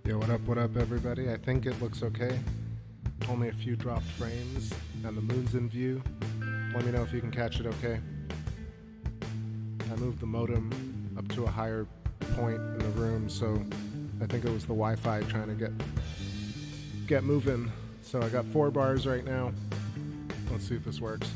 Yo, what up, everybody? I think it looks okay. Only a few dropped frames, and the moon's in view. Let me know if you can catch it okay. I moved the modem up to a higher point in the room, so I think it was the Wi-Fi trying to get moving. So I got 4 bars right now. Let's see if this works.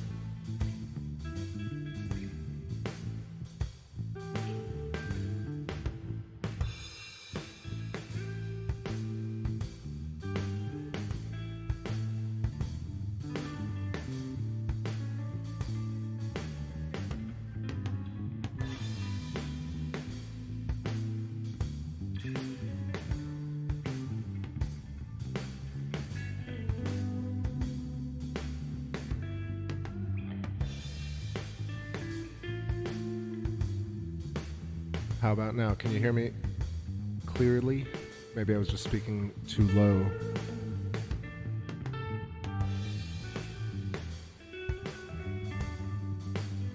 How about now? Can you hear me clearly? Maybe I was just speaking too low.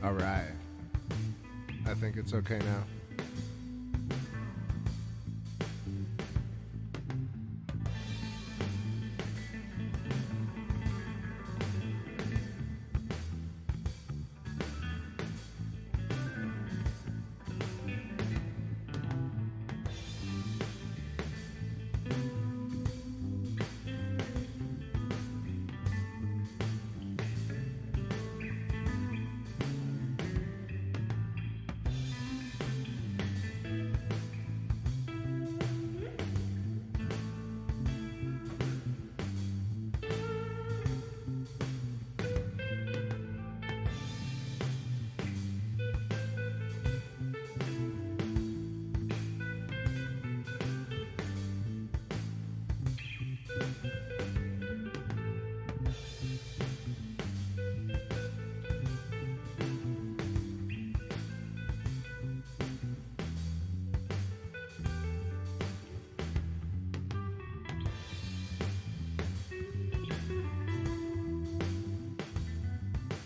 All right. I think it's okay now.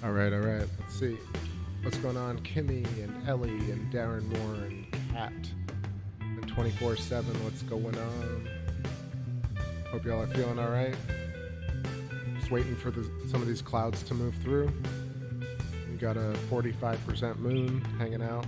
All right, let's see. What's going on? Kimmy and Ellie and Darren Moore and Kat and 24/7, what's going on? Hope y'all are feeling all right. Just waiting for some of these clouds to move through. We got a 45% moon hanging out.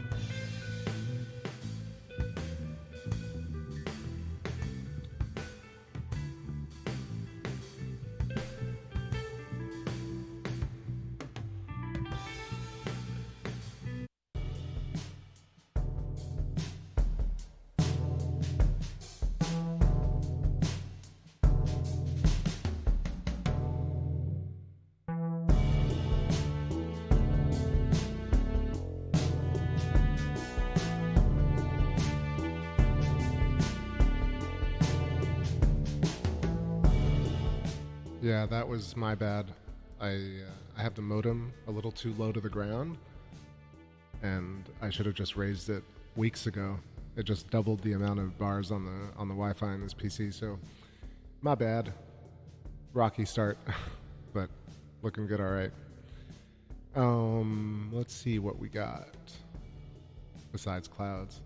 Yeah, that was my bad. I have the modem a little too low to the ground, and I should have just raised it weeks ago. It just doubled the amount of bars on the Wi-Fi in this PC, so my bad. Rocky start, but looking good, all right. Let's see what we got besides clouds.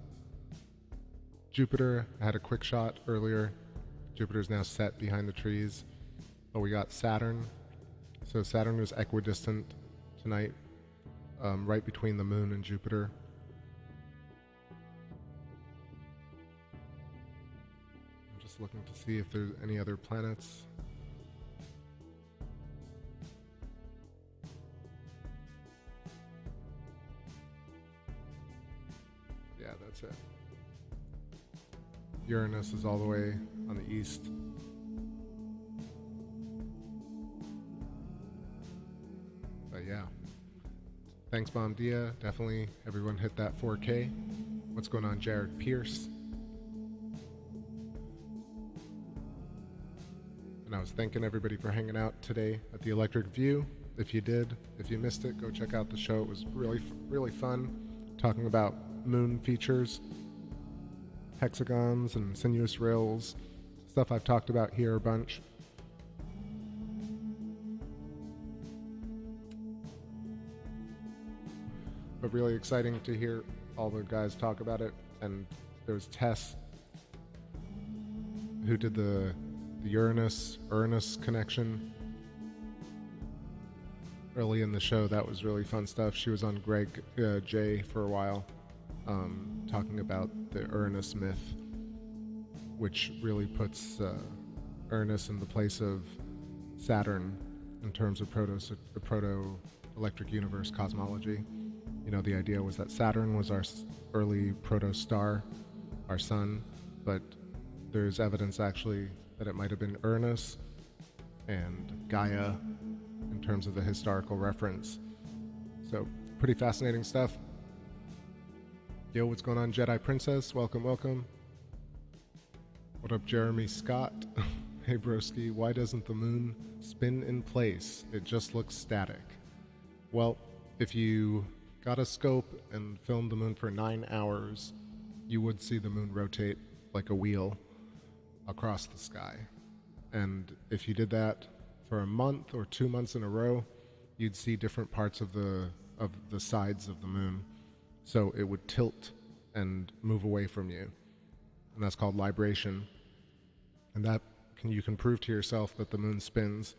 Jupiter, I had a quick shot earlier. Jupiter's now set behind the trees. But we got Saturn. So Saturn was equidistant tonight, right between the moon and Jupiter. I'm just looking to see if there's any other planets. Yeah, that's it. Uranus is all the way on the east. But yeah, thanks Bomdia. Definitely everyone hit that 4K. What's going on, Jared Pierce? And I was thanking everybody for hanging out today at the Electric View. If you did, if you missed it, go check out the show. It was really fun, talking about moon features, hexagons and sinuous rails, stuff I've talked about here a bunch. But really exciting to hear all the guys talk about it. And there's Tess, who did the Uranus connection early in the show. That was really fun stuff. She was on Greg J for a while, talking about the Uranus myth, which really puts Uranus in the place of Saturn in terms of proto-electric universe cosmology. You know, the idea was that Saturn was our early proto-star, our sun, but there's evidence actually that it might have been Uranus and Gaia in terms of the historical reference. So, pretty fascinating stuff. Yo, what's going on, Jedi Princess? Welcome, welcome. What up, Jeremy Scott? Hey, broski, why doesn't the moon spin in place? It just looks static. Well, if you got a scope and filmed the moon for 9 hours, you would see the moon rotate like a wheel across the sky. And if you did that for a month or 2 months in a row, you'd see different parts of the sides of the moon. So it would tilt and move away from you. And that's called libration. And that you can prove to yourself that the moon spins,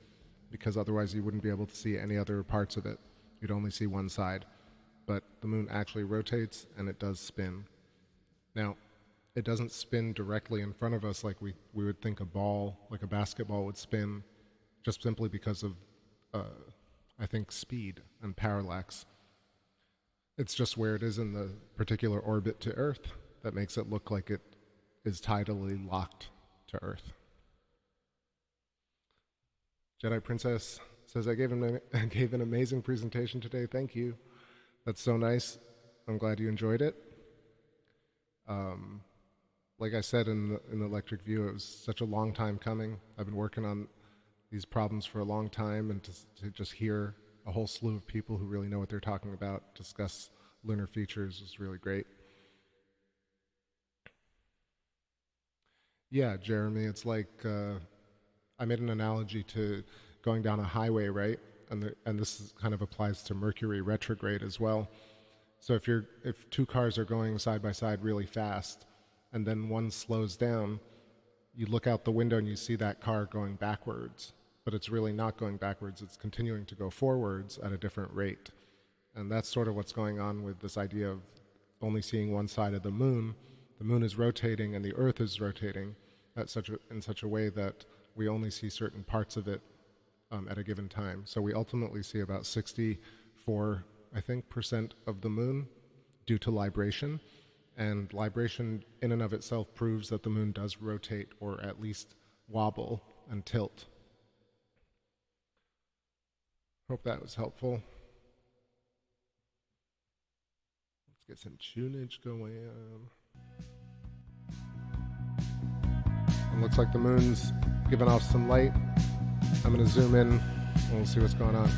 because otherwise you wouldn't be able to see any other parts of it. You'd only see one side. But the moon actually rotates, and it does spin. Now, it doesn't spin directly in front of us like we would think a ball, like a basketball would spin, just simply because of, I think, speed and parallax. It's just where it is in the particular orbit to Earth that makes it look like it is tidally locked to Earth. Jedi Princess says, I gave an amazing presentation today. Thank you. That's so nice. I'm glad you enjoyed it. Like I said in the Electric View, it was such a long time coming. I've been working on these problems for a long time, and to just hear a whole slew of people who really know what they're talking about discuss lunar features was really great. Yeah, Jeremy, it's like I made an analogy to going down a highway, right? And this kind of applies to Mercury retrograde as well. So if two cars are going side by side really fast, and then one slows down, you look out the window and you see that car going backwards, but it's really not going backwards. It's continuing to go forwards at a different rate. And that's sort of what's going on with this idea of only seeing one side of the moon. The moon is rotating and the Earth is rotating in such a way that we only see certain parts of it at a given time. So we ultimately see about 64, I think, % of the moon due to libration. And libration in and of itself proves that the moon does rotate, or at least wobble and tilt. Hope that was helpful. Let's get some tunage going on. It looks like the moon's giving off some light. I'm going to zoom in and we'll see what's going on.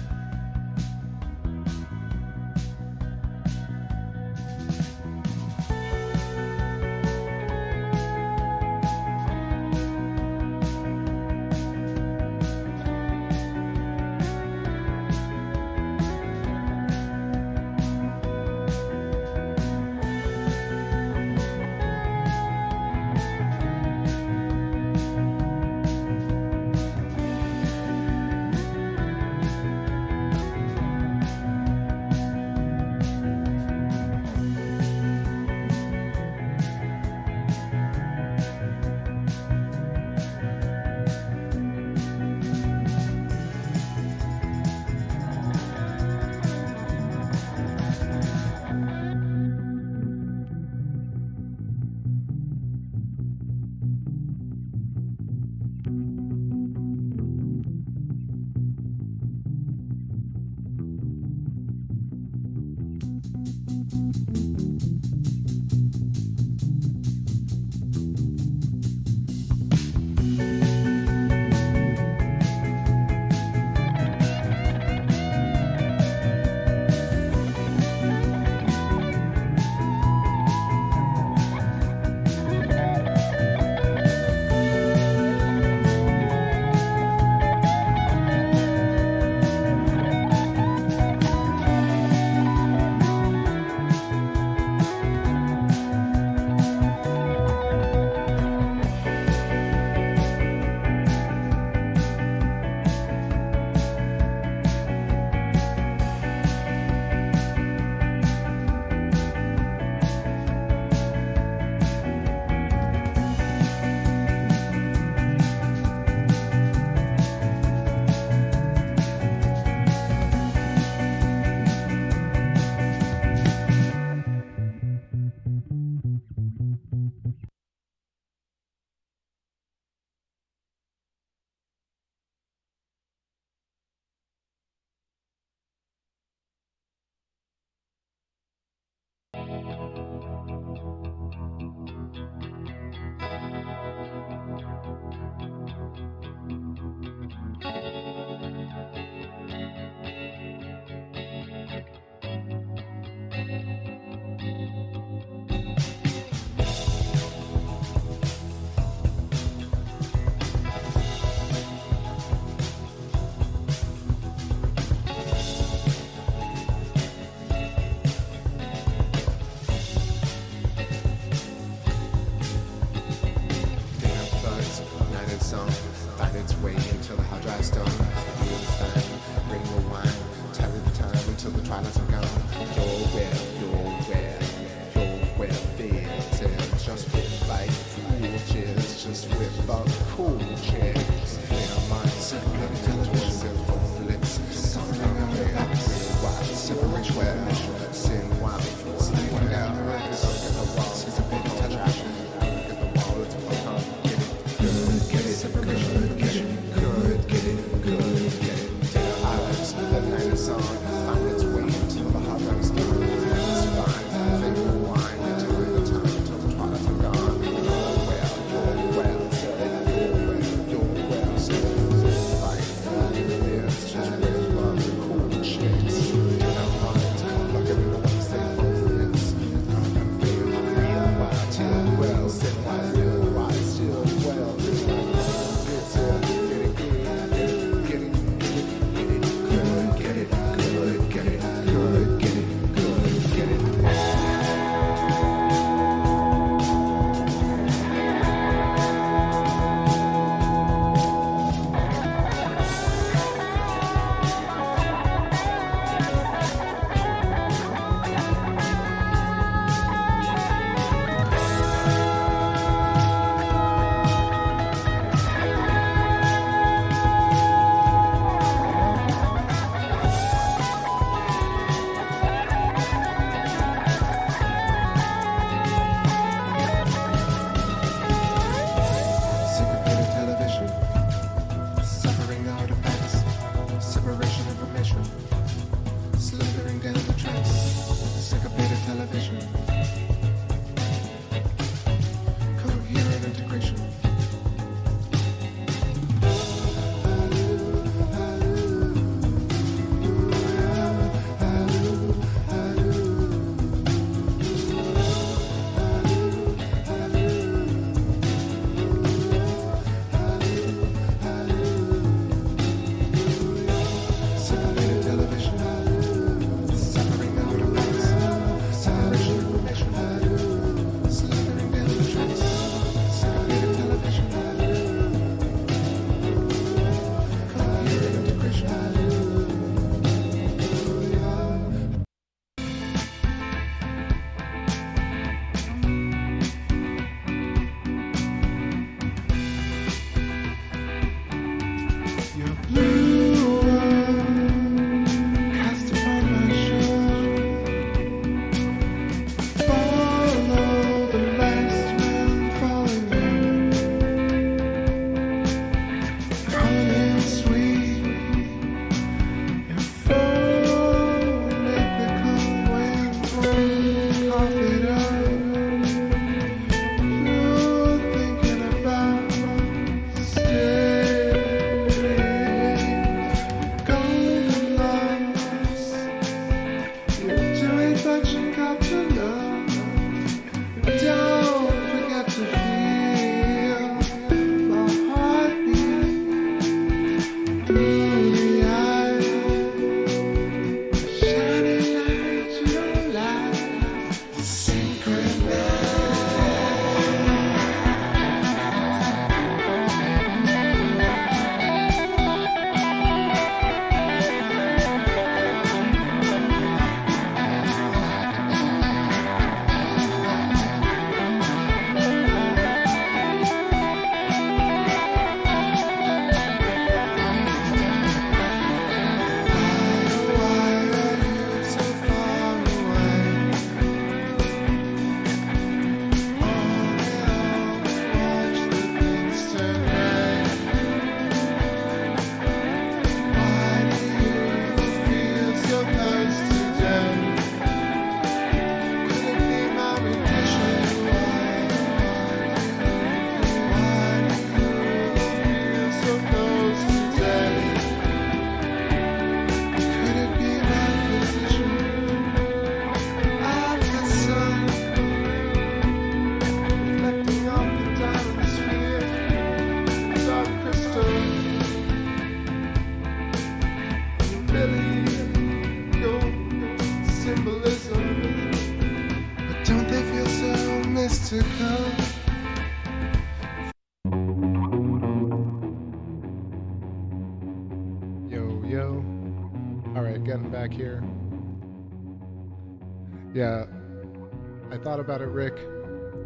Yo. Alright, getting back here. Yeah, I thought about it, Rick.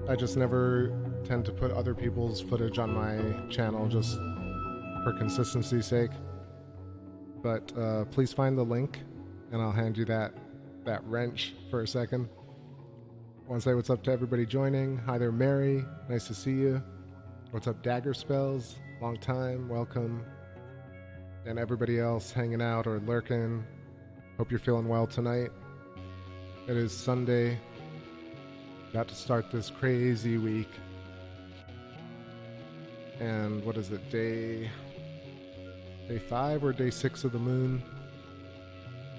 I just never tend to put other people's footage on my channel just for consistency's sake. But please find the link, and I'll hand you that wrench for a second. I want to say what's up to everybody joining. Hi there, Mary. Nice to see you. What's up, Dagger Spells? Long time. Welcome. And everybody else hanging out or lurking. Hope you're feeling well tonight. It is Sunday. About to start this crazy week. And what is it, day 5 or day 6 of the moon?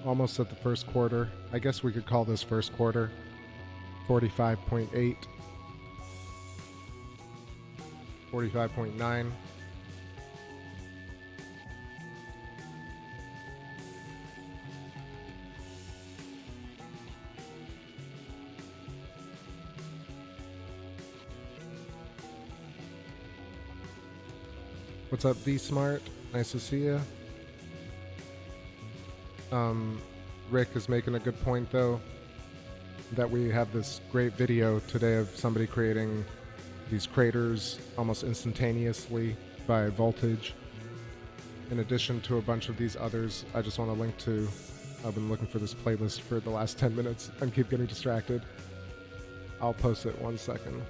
Almost at the first quarter. I guess we could call this first quarter. 45.8. 45.9. What's up, V-Smart? Nice to see you. Rick is making a good point, though, that we have this great video today of somebody creating these craters almost instantaneously by voltage. In addition to a bunch of these others, I just want to link to. I've been looking for this playlist for the last 10 minutes and keep getting distracted. I'll post it 1 second.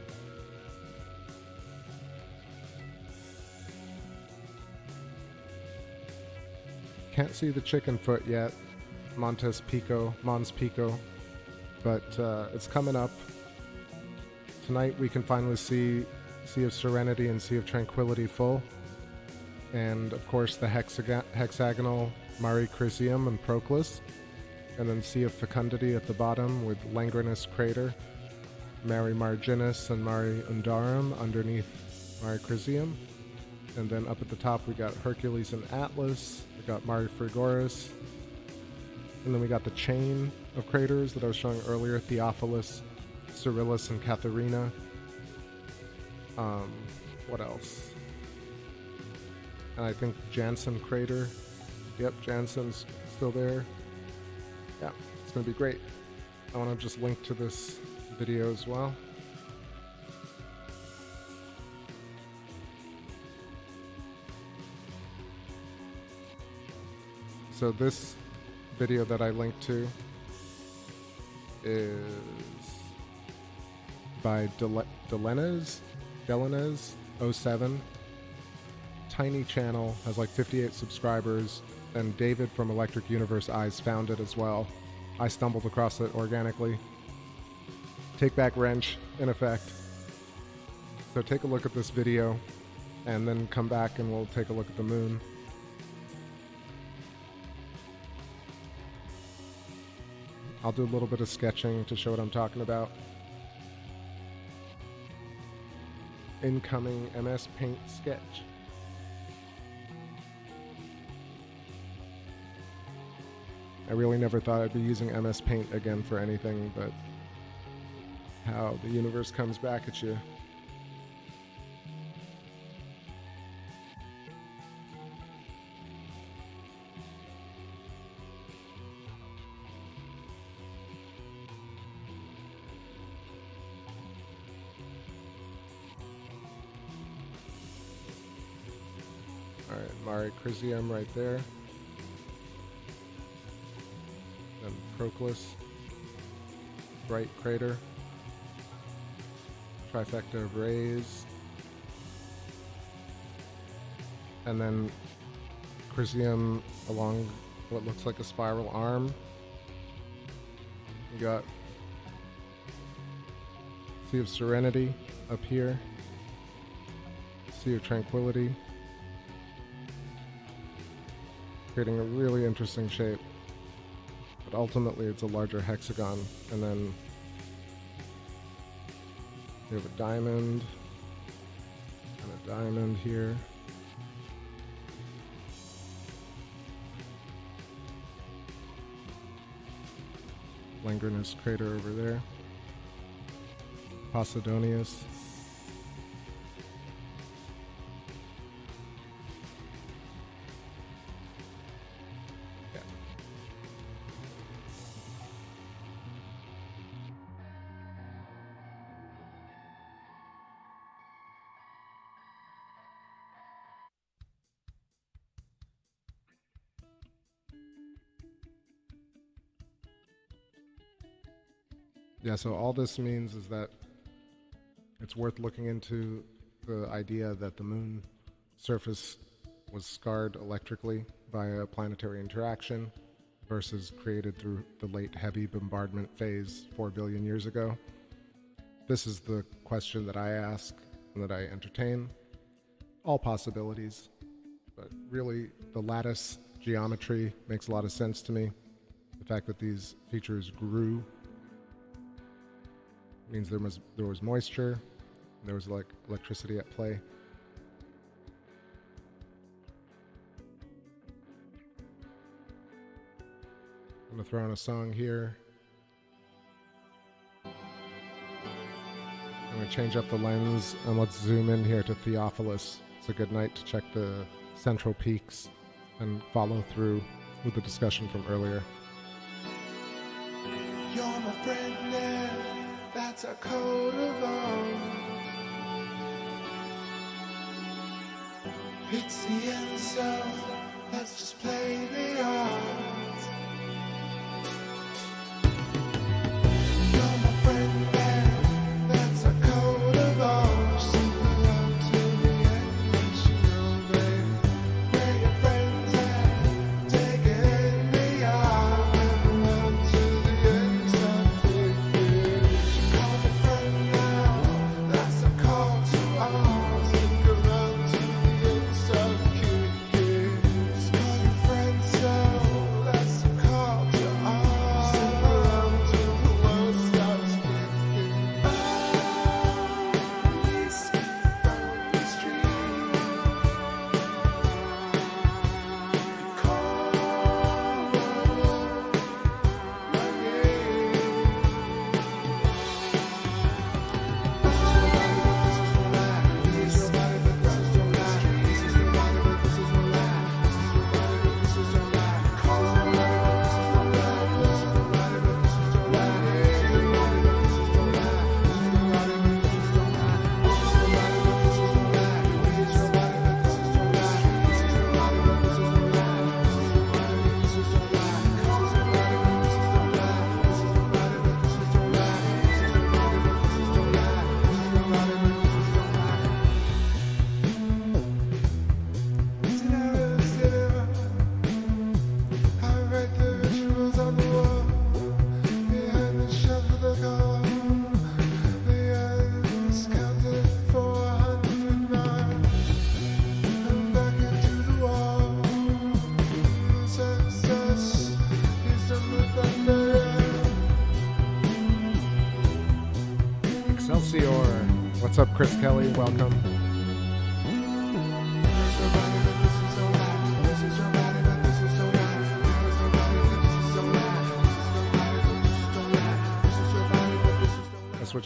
Can't see the chicken foot yet, Mons Pico, but it's coming up. Tonight we can finally see Sea of Serenity and Sea of Tranquility full, and of course the hexagonal Mare Crisium and Proclus, and then Sea of Fecundity at the bottom with Langrenus Crater, Mare Marginis and Mare Undarum underneath Mare Crisium, and then up at the top we got Hercules and Atlas. Got Mare Frigoris, and then we got the chain of craters that I was showing earlier, Theophilus, Cyrillus, and Katharina. What else? And I think Janssen crater. Yep, Janssen's still there. Yeah, it's gonna be great. I want to just link to this video as well. So this video that I linked to is by Delenez 07. Tiny channel, has like 58 subscribers, and David from Electric Universe Eyes found it as well. I stumbled across it organically. Take back wrench, in effect. So take a look at this video, and then come back and we'll take a look at the moon. I'll do a little bit of sketching to show what I'm talking about. Incoming MS Paint sketch. I really never thought I'd be using MS Paint again for anything, but how the universe comes back at you. Alright, Mare Crisium right there. Then Proclus. Bright Crater. Trifecta of rays. And then Crisium along what looks like a spiral arm. You got Sea of Serenity up here. Sea of Tranquility. Creating a really interesting shape. But ultimately it's a larger hexagon. And then we have a diamond and a diamond here. Langrenus crater over there. Posidonius. Yeah, so all this means is that it's worth looking into the idea that the moon surface was scarred electrically by a planetary interaction versus created through the late heavy bombardment phase 4 billion years ago. This is the question that I ask and that I entertain. All possibilities, but really the lattice geometry makes a lot of sense to me. The fact that these features grew means there was moisture, and there was like electricity at play. I'm gonna throw in a song here. I'm gonna change up the lens and let's zoom in here to Theophilus. It's a good night to check the central peaks and follow through with the discussion from earlier. You're my friend now. That's a code of arms. It's the end, so let's just play the odds. You're my friend now. That's a code of arms. Simple up to the end, once you know, babe. Where your friends at? Take it in the arm and run to the end of the year. Call me friend now. That's a call to arms. Think around to the ends of kids. Call your friends so that's a call to arms. Think around till the world stops thinking. Release me from the street. You call my I read the rituals on the wall behind the shelf of the car. The ends counted 409. And back into the wall. Success is the thunder. Excelsior! What's up, Chris Kelly? Welcome.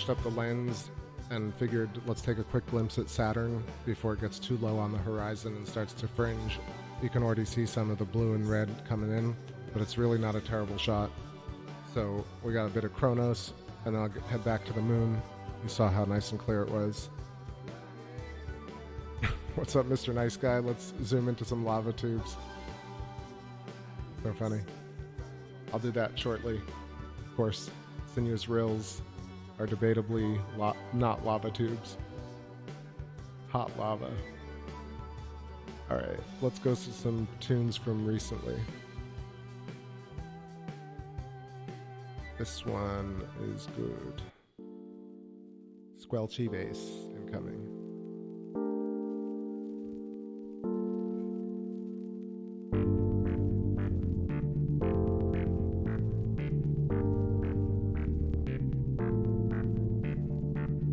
switched up the lens and figured let's take a quick glimpse at Saturn before it gets too low on the horizon and starts to fringe. You can already see some of the blue and red coming in, but it's really not a terrible shot. So we got a bit of Kronos, and then I'll head back to the moon. You saw how nice and clear it was. What's up, Mr. Nice Guy? Let's zoom into some lava tubes. So funny. I'll do that shortly. Of course, sinuous rills are debatably not lava tubes. Hot lava. Alright, let's go to some tunes from recently. This one is good. Squelchy bass incoming.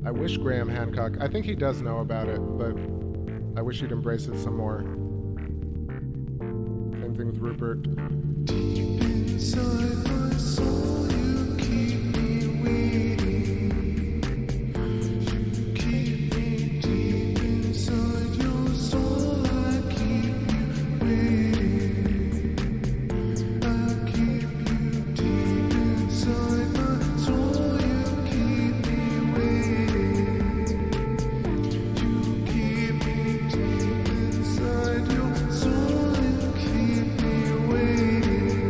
I wish Graham Hancock, I think he does know about it, but I wish he'd embrace it some more. Same thing with Rupert. Deep inside my soul, you keep me waiting. You keep me deep inside your soul. I keep you waiting. I keep you deep inside my soul. You keep me waiting. You keep me deep inside your soul. You keep me waiting.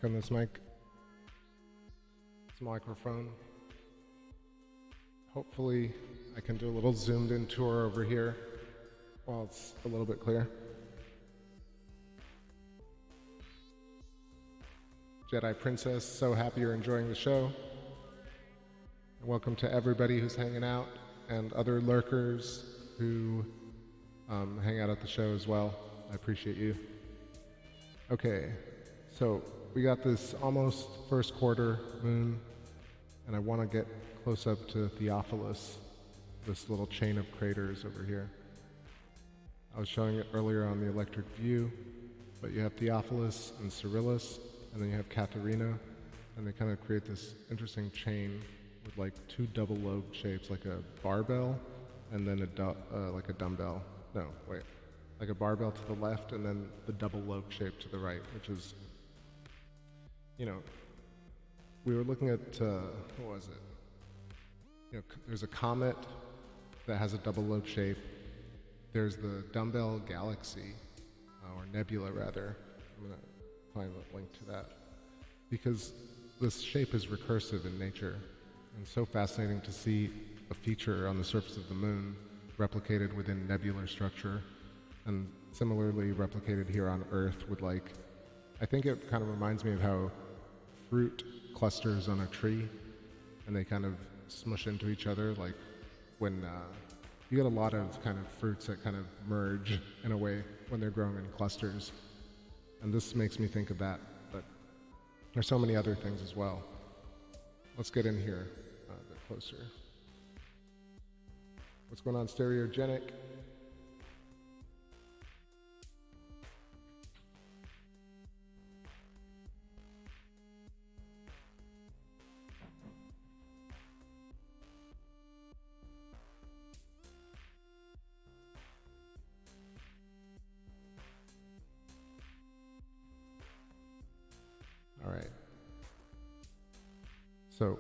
on this mic. This microphone. Hopefully I can do a little zoomed in tour over here while it's a little bit clear. Jedi Princess, so happy you're enjoying the show. And welcome to everybody who's hanging out and other lurkers who hang out at the show as well. I appreciate you. Okay, so we got this almost first quarter moon, and I want to get close up to Theophilus, this little chain of craters over here. I was showing it earlier on the electric view, but you have Theophilus and Cyrillus, and then you have Katharina, and they kind of create this interesting chain with like two double-lobed shapes, like a barbell, and then like a dumbbell. No, wait. Like a barbell to the left, and then the double-lobed shape to the right, which is, you know, we were looking at, what was it? You know, there's a comet that has a double-lobed shape. There's the dumbbell galaxy, or nebula rather. I'm gonna find a link to that. Because this shape is recursive in nature, and so fascinating to see a feature on the surface of the moon replicated within nebular structure, and similarly replicated here on Earth with, like, I think it kind of reminds me of how fruit clusters on a tree, and they kind of smush into each other, like when you get a lot of kind of fruits that kind of merge in a way when they're growing in clusters. And this makes me think of that, but there's so many other things as well. Let's get in here a bit closer. What's going on, Stereogenic? All right. So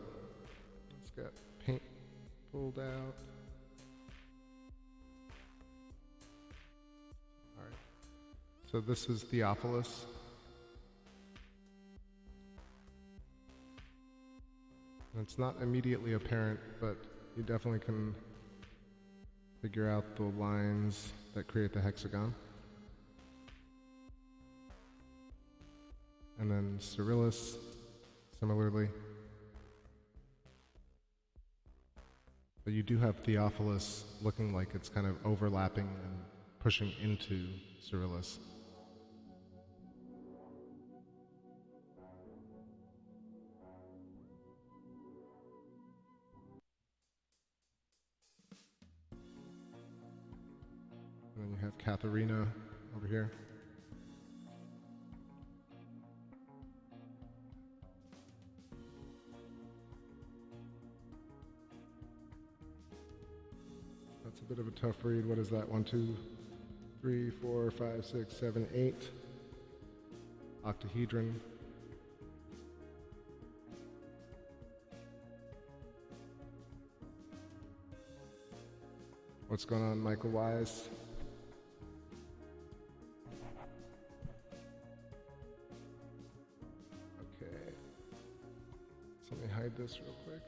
let's get paint pulled out. All right. So this is Theophilus. And it's not immediately apparent, but you definitely can figure out the lines that create the hexagon. And then Cyrillus, similarly. But you do have Theophilus looking like it's kind of overlapping and pushing into Cyrillus. And then you have Katharina over here. That's a bit of a tough read. What is that? 1, 2, 3, 4, 5, 6, 7, 8. Octahedron. What's going on, Michael Wise? Okay. So let me hide this real quick.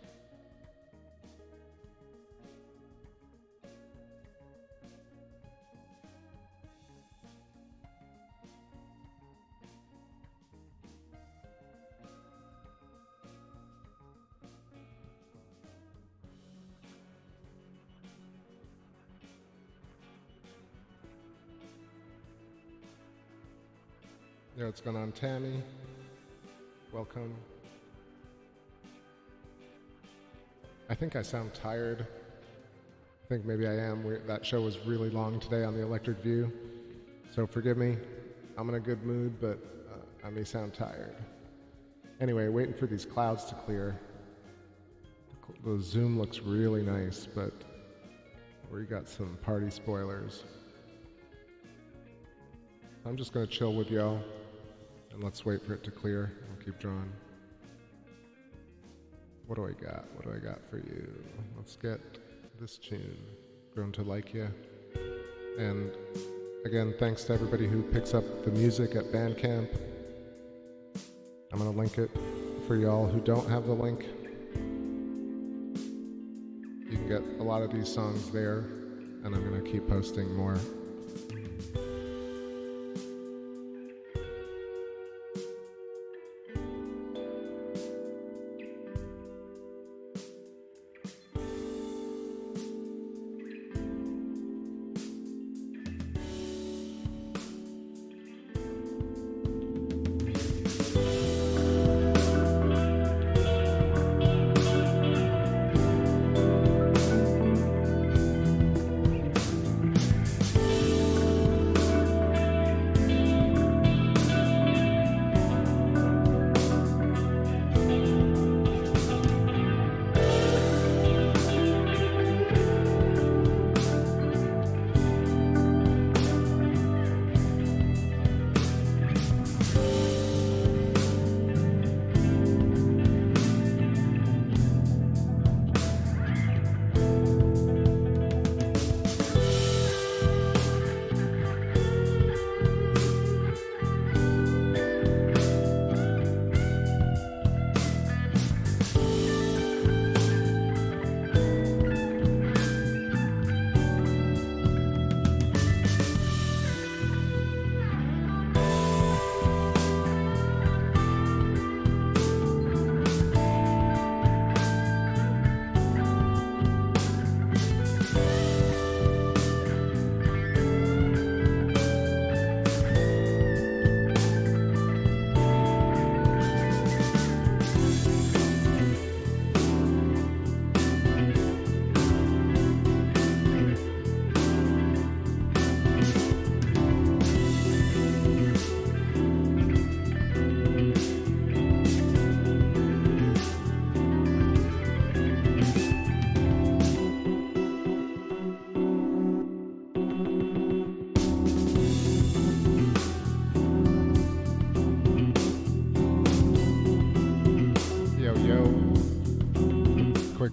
Yeah, what's going on, Tammy? Welcome. I think I sound tired. I think maybe I am. That show was really long today on the Electric View, so forgive me. I'm in a good mood, but I may sound tired. Anyway, waiting for these clouds to clear. The zoom looks really nice, but we got some party spoilers. I'm just gonna chill with y'all, and let's wait for it to clear. I'll keep drawing. What do I got? What do I got for you? Let's get this tune, Grown to Like Ya. And again, thanks to everybody who picks up the music at Bandcamp. I'm gonna link it for y'all who don't have the link. You can get a lot of these songs there, and I'm gonna keep posting more.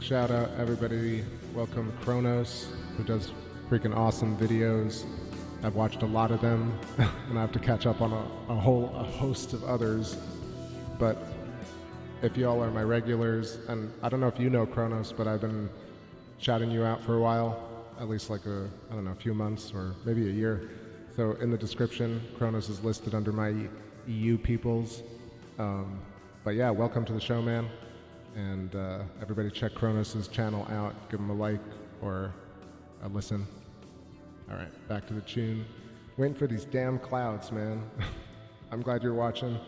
Shout out everybody. Welcome Kronos, who does freaking awesome videos. I've watched a lot of them, and I have to catch up on a host of others. But if y'all are my regulars, and I don't know if you know Kronos, but I've been shouting you out for a while, at least like a few months or maybe a year. So in the description, Kronos is listed under my EU peoples. But yeah, welcome to the show, man. And everybody check Kronos' channel out. Give him a like or a listen. All right, back to the tune. Waiting for these damn clouds, man. I'm glad you're watching.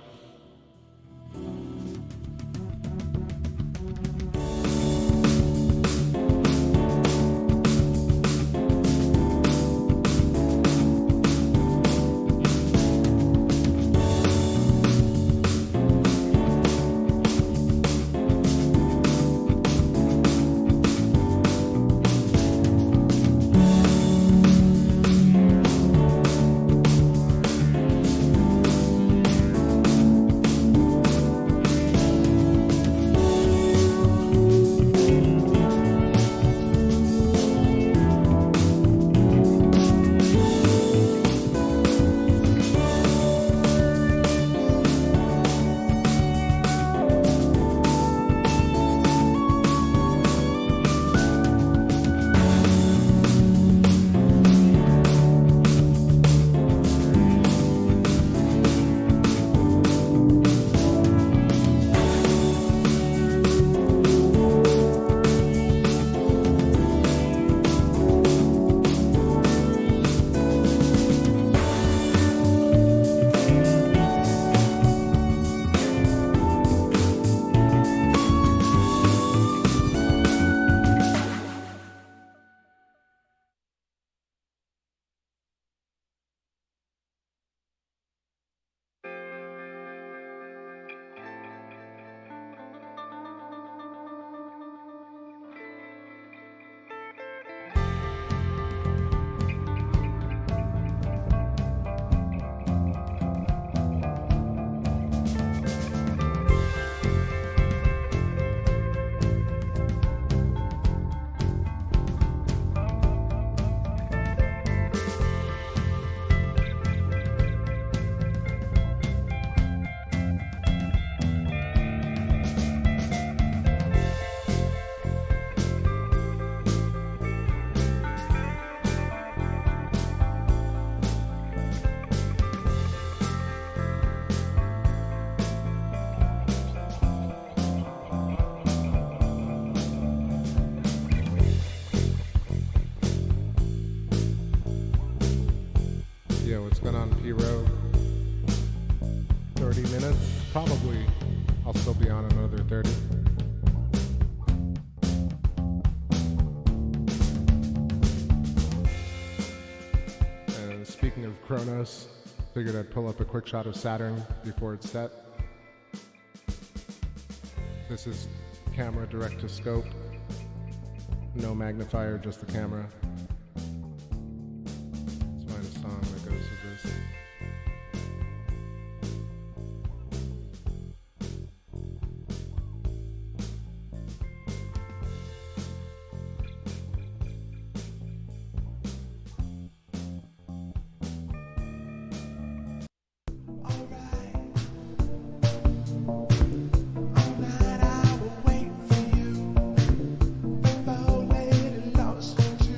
on P-Row. 30 minutes. Probably I'll still be on another 30. And speaking of Kronos, figured I'd pull up a quick shot of Saturn before it's set. This is camera direct to scope. No magnifier, just the camera. Let's find a song that goes with this. I will wait for you. If I hold it lost into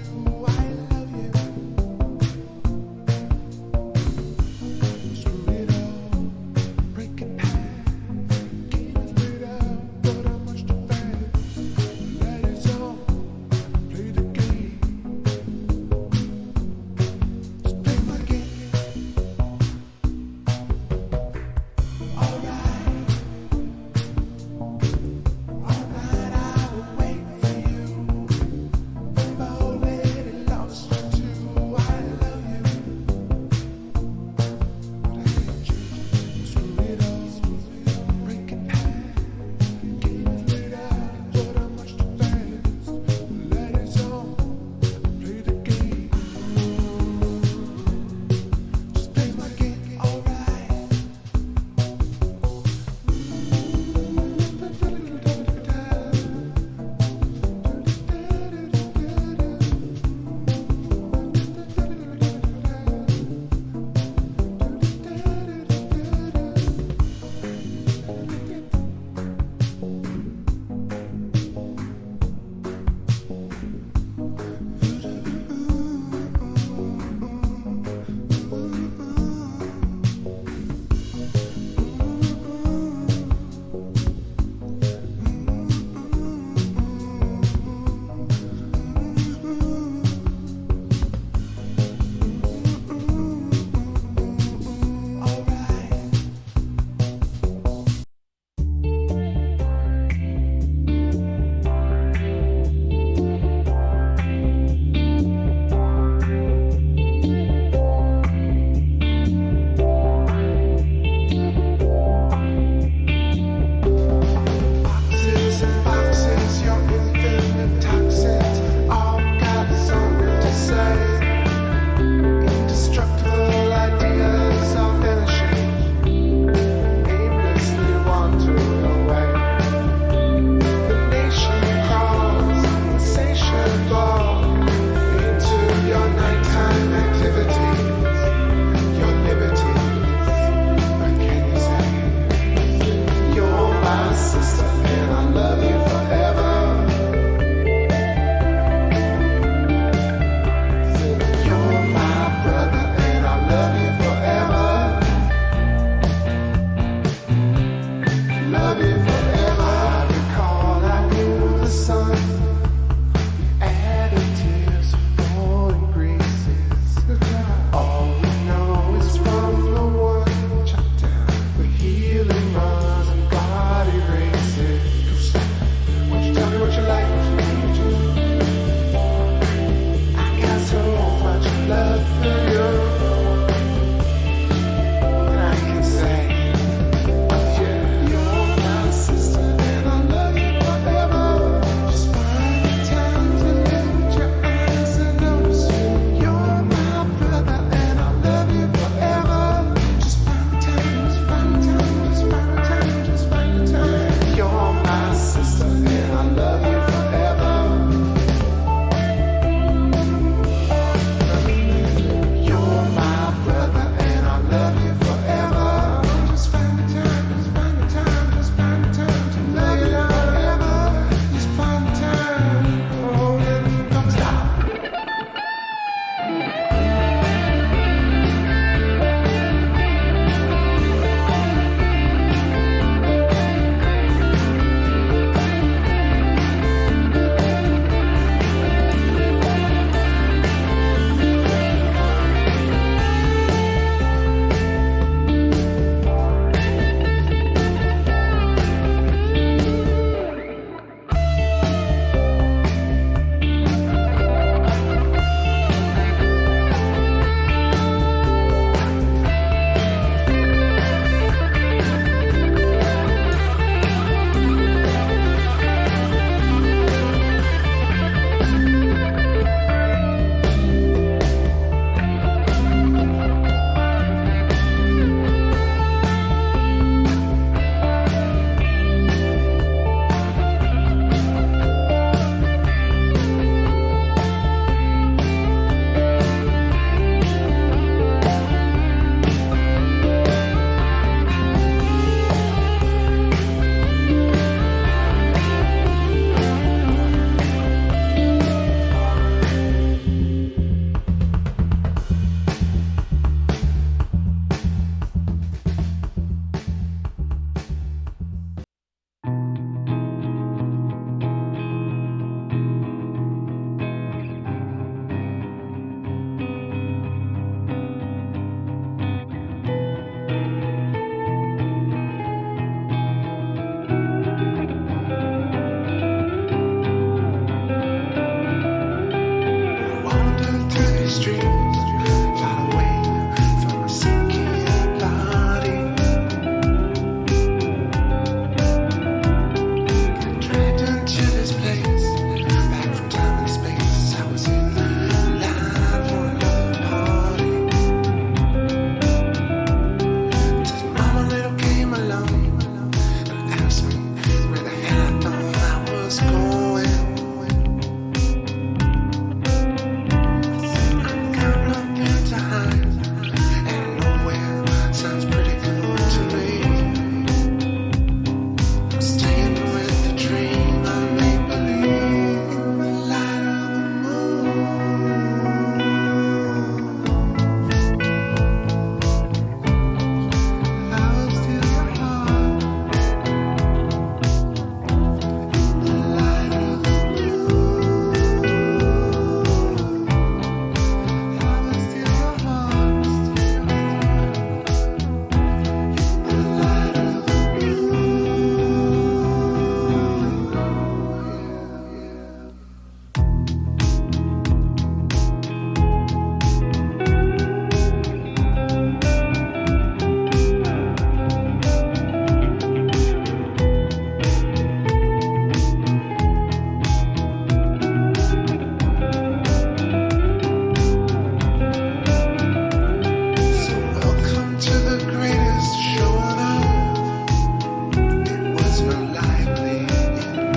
unlikely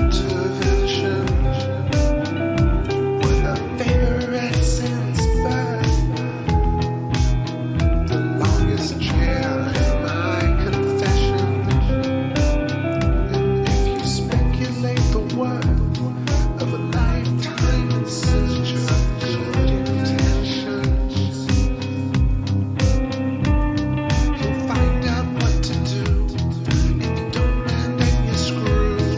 intervention. One of favorite since birth. The longest chair in my confession. And if you speculate the worth of a lifetime in search of good intentions, you'll find out what to do if you don't land and you screw.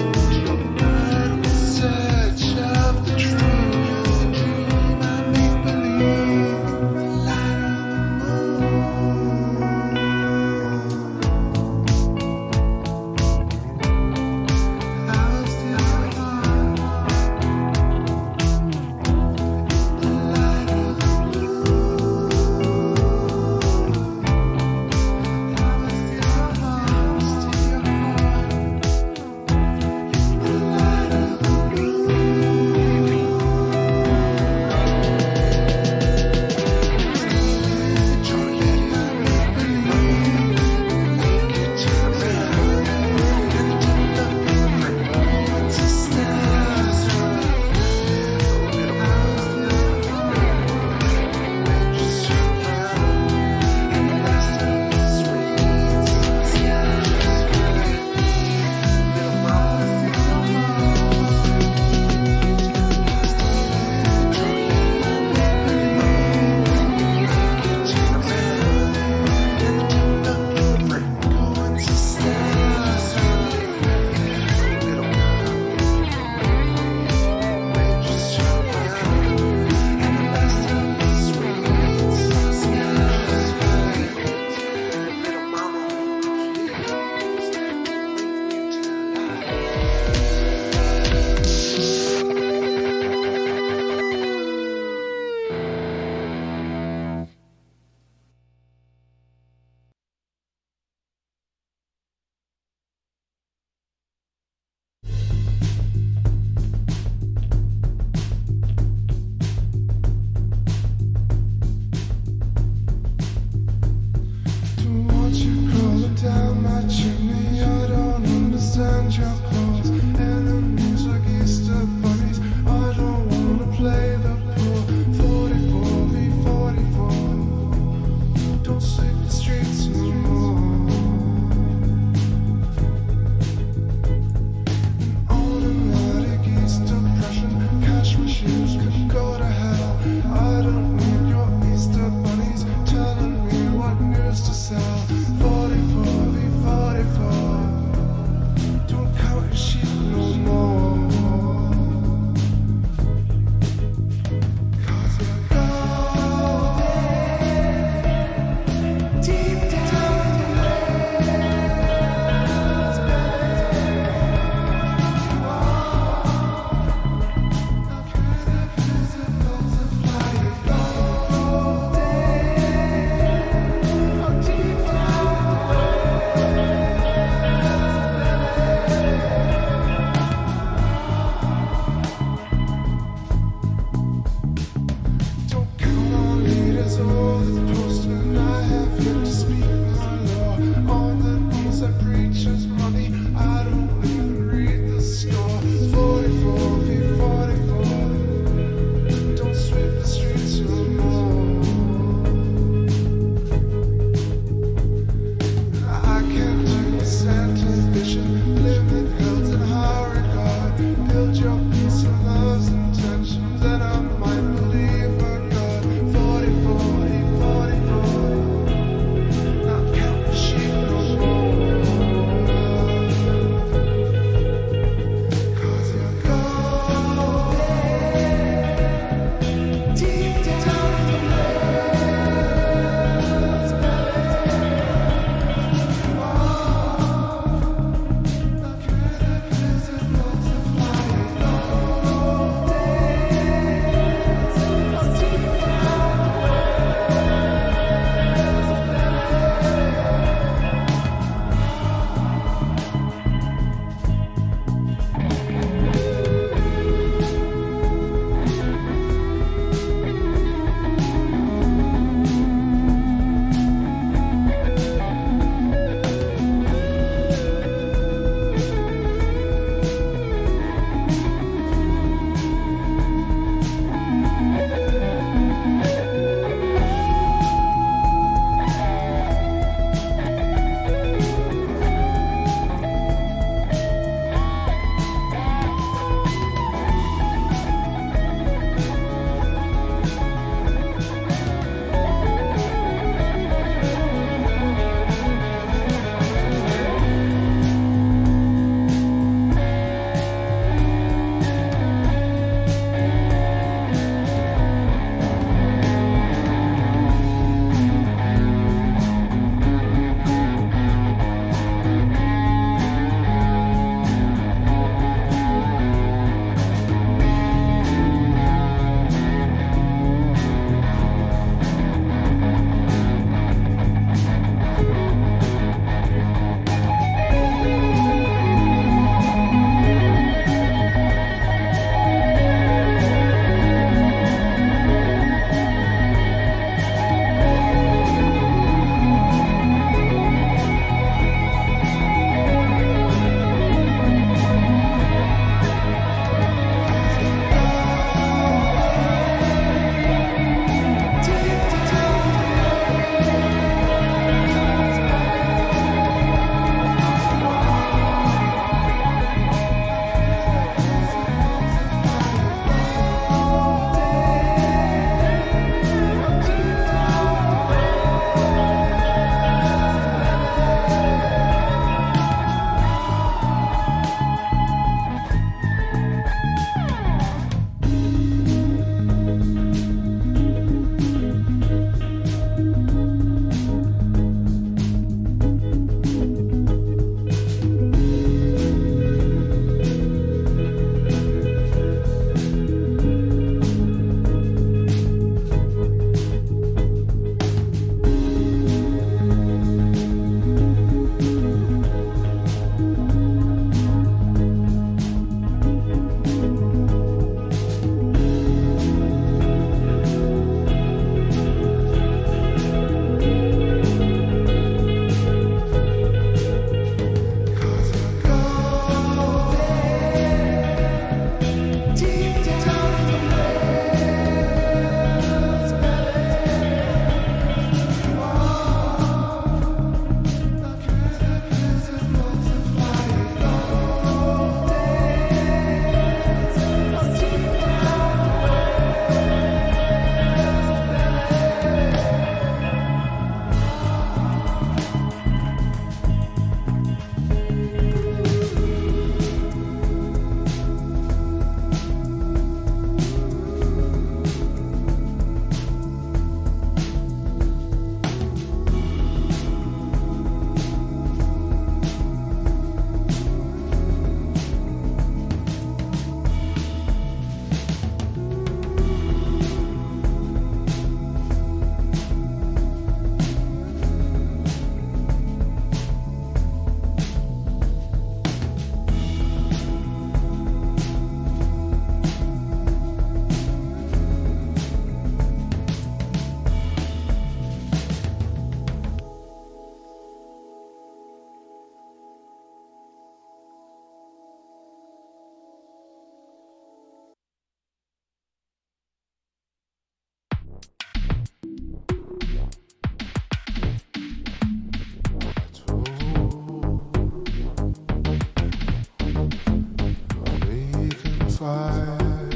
fire.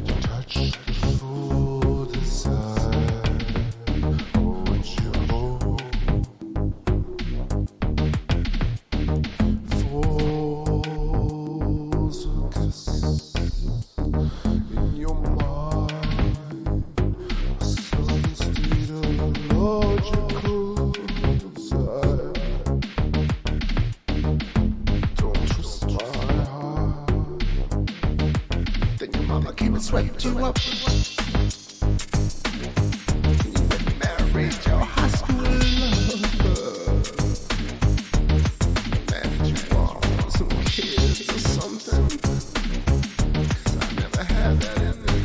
You touch the full desire. Would you hold falls a kiss in your mind? Some state of logical desire. Don't trust my heart. Then your mama came and swept you up. And you went and married your high school lover. Man, did you want some kids or something? 'Cause I never had that in me.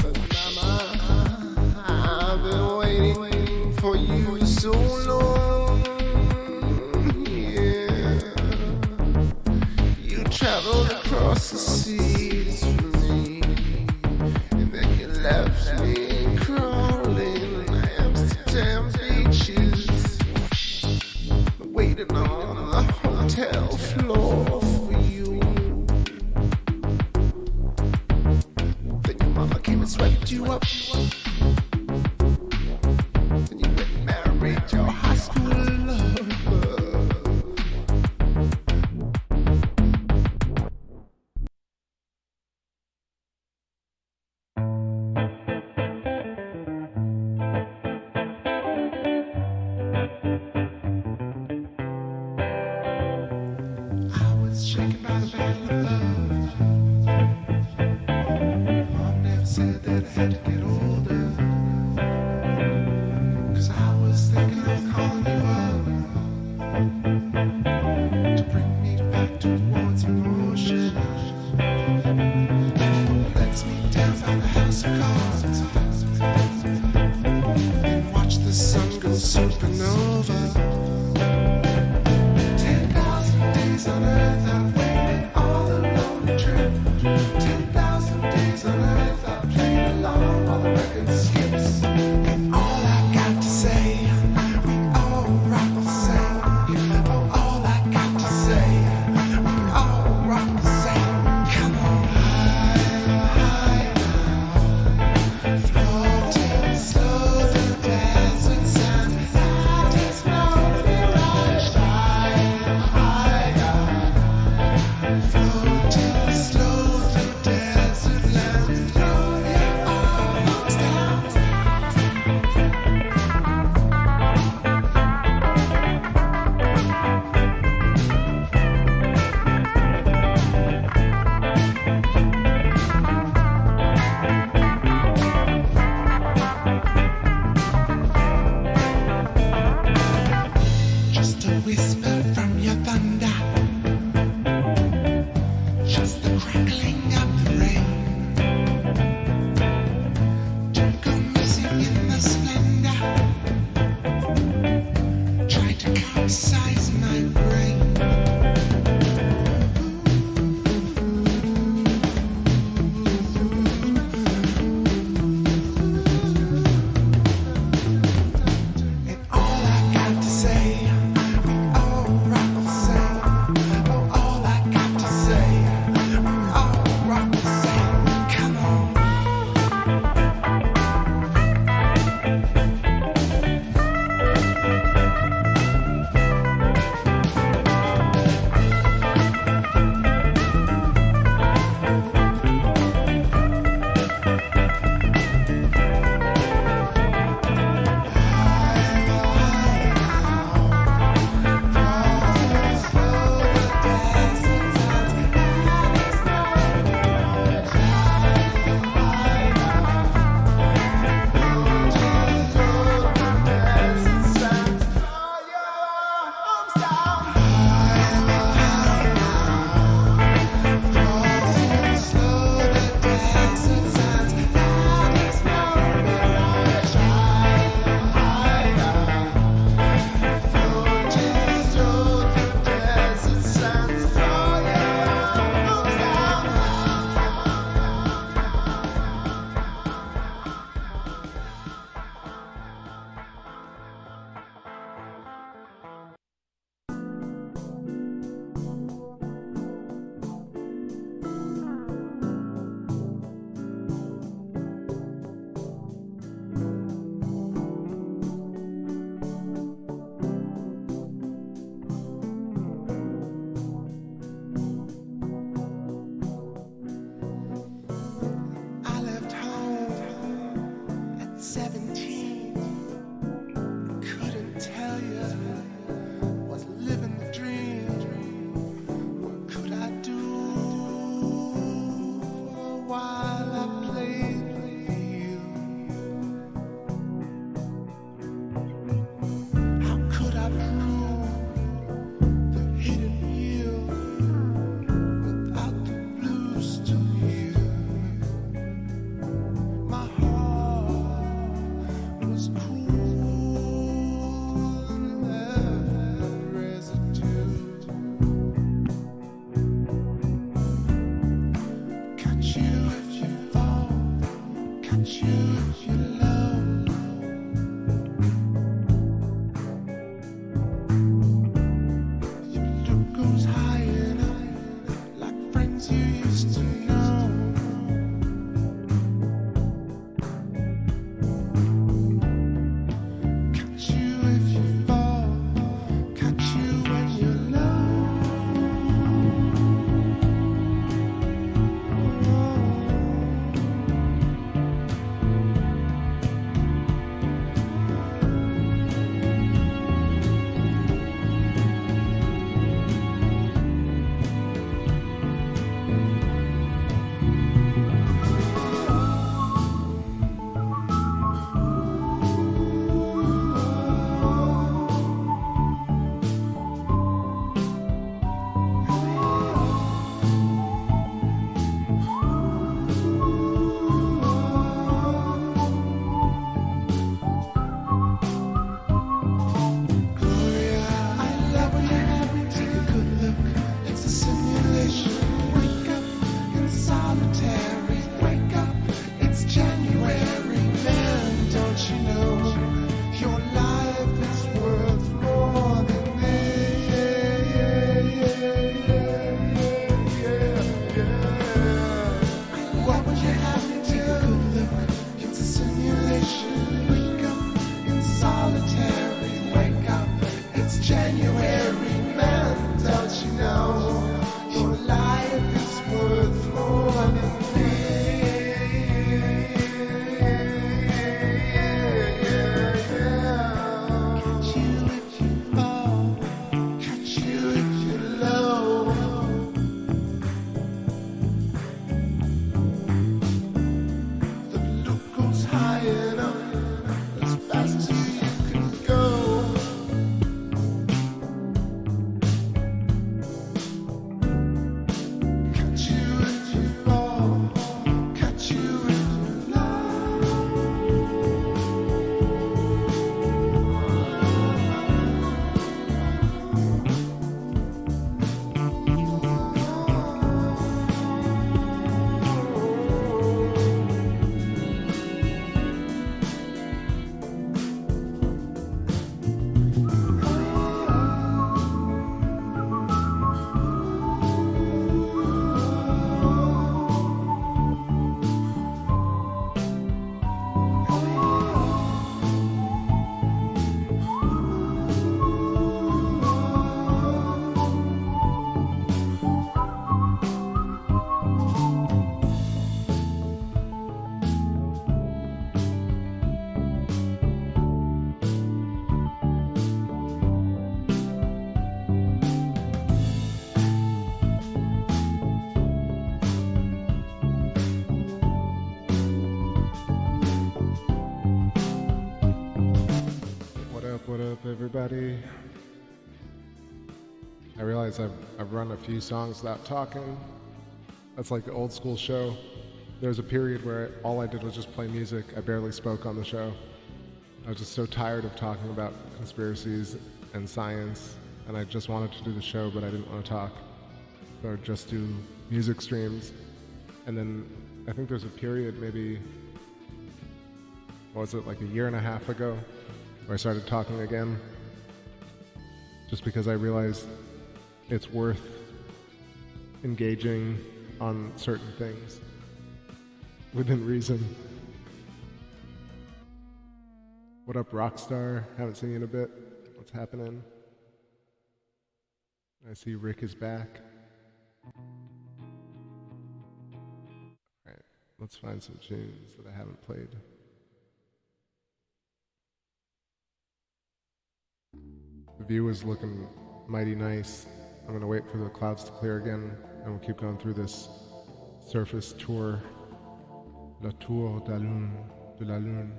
But mama, I've been waiting for you so long. Yeah, you traveled across the seas for me, and then you left me crawling in Amsterdam beaches, waiting on the hotel floor for you. Then your mama came and swept you up. And you went and married your high school lover. I was shaken by the battle of love. Mom never said that I had to get older. 'Cause I was thinking of What up, everybody? I realize I've run a few songs without talking. That's like the old school show. There was a period where all I did was just play music. I barely spoke on the show. I was just so tired of talking about conspiracies and science, and I just wanted to do the show, but I didn't want to talk. So I would just do music streams. And then I think there's a period, maybe, what was it, like a year and a half ago, where I started talking again, just because I realized it's worth engaging on certain things within reason. What up, Rockstar? Haven't seen you in a bit. What's happening? I see Rick is back. Alright, let's find some tunes that I haven't played. The view is looking mighty nice. I'm gonna wait for the clouds to clear again, and we'll keep going through this surface tour. La Tour de la Lune.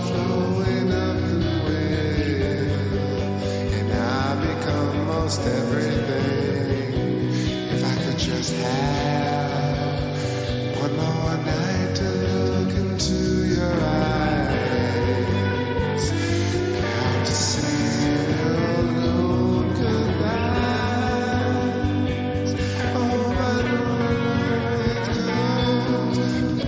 overflowing of the will, and I become most everything. If I could just have one more night to look into your eyes, how to seal alone goodbyes. Oh, but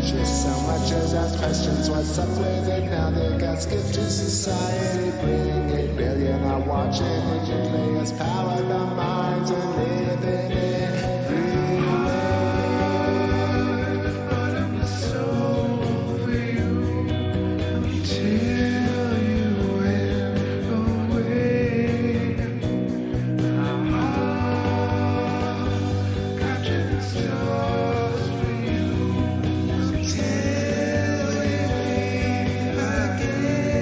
just so much as ask questions, what's up with it now? They got skipped to society, bring 8 billion are watching. Digital players power the minds and living everywhere. But I'm so over you until you went away. Our heart got you in stars for you until we meet again.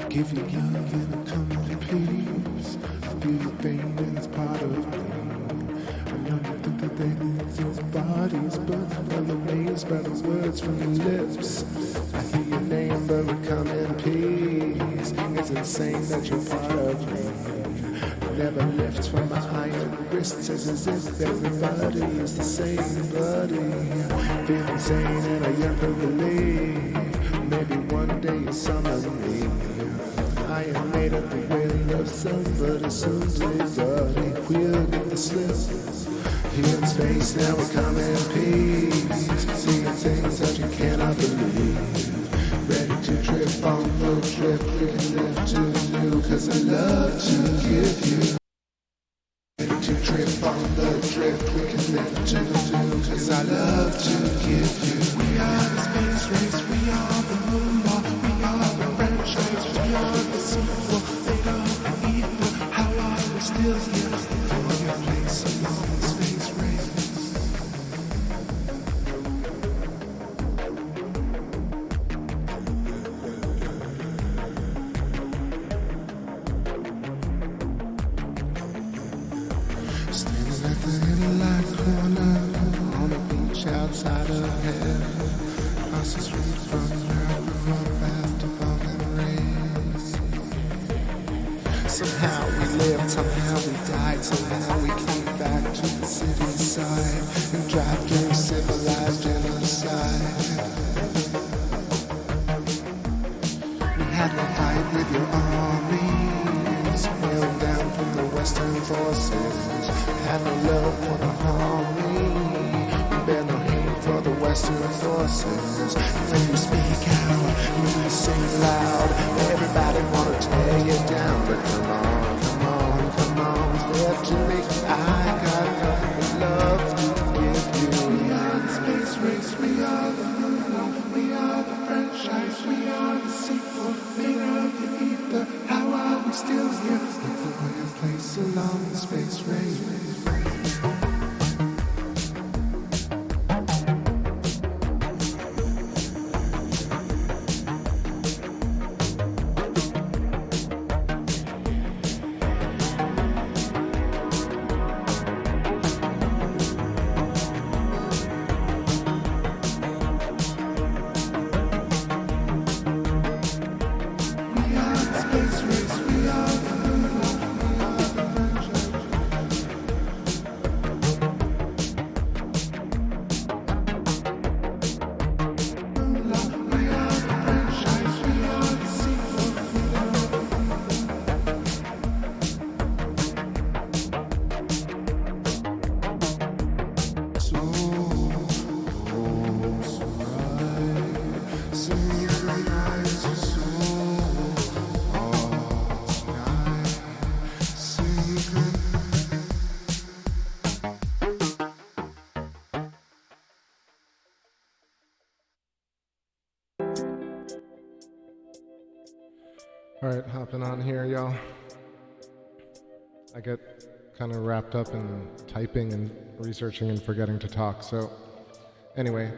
Give you love and a common peace. I feel your pain and it's part of me. I know you think that they need those bodies, but I'm amazed by the words from your lips. I hear your name, but we come in peace. It's insane that you're part of me. Never lift from my iron wrists as if everybody is the same buddy. Feel insane and I yearn for relief. Maybe one day you'll summon me. I am made of the will of somebody someday, buddy. We'll get the slip. Here in space now we come in peace. Seeing things that you cannot believe. Ready to trip on the drift. We can live to you, cause I love to give you. Ready to trip on the drift. We can live to you, cause I love to give you. We are the space race. We are the moonwalk. We are the franchise. We are the sequel. Made of the ether. How are we still here? For your place along the space race. Standing at the inner corner on a beach outside of heaven. Across the street from where I grew up after bomb and rains. Somehow we lived, somehow we died, somehow we came back to the city side and drive through civilized genocide. We had to fight with your armies, held down from the Western forces. Had no love for the harmony, we bear no hate for the Western forces. When you speak out, when you sing loud, everybody wanna tear you down. But come on, come on, come on, there to make I got nothing but love to give you. We are the space race, we are the moonwalk, we are the franchise, we are the sequel, made of the ether. How are we still here? Look for your place along the space race. Alright, hopping on here, y'all. I get kind of wrapped up in typing and researching and forgetting to talk, so anyway,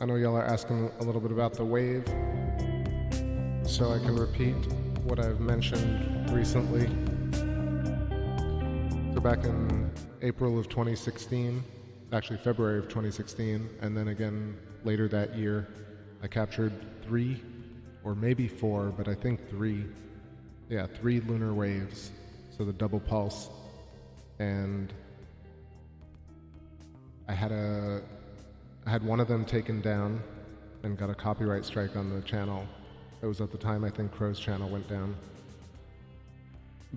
I know y'all are asking a little bit about the wave, so I can repeat what I've mentioned recently. So back in April of 2016, actually February of 2016, and then again later that year, I captured 3 or maybe 4, but I think 3 lunar waves, so the double pulse. And I had one of them taken down and got a copyright strike on the channel. It was at the time I think Crow's channel went down.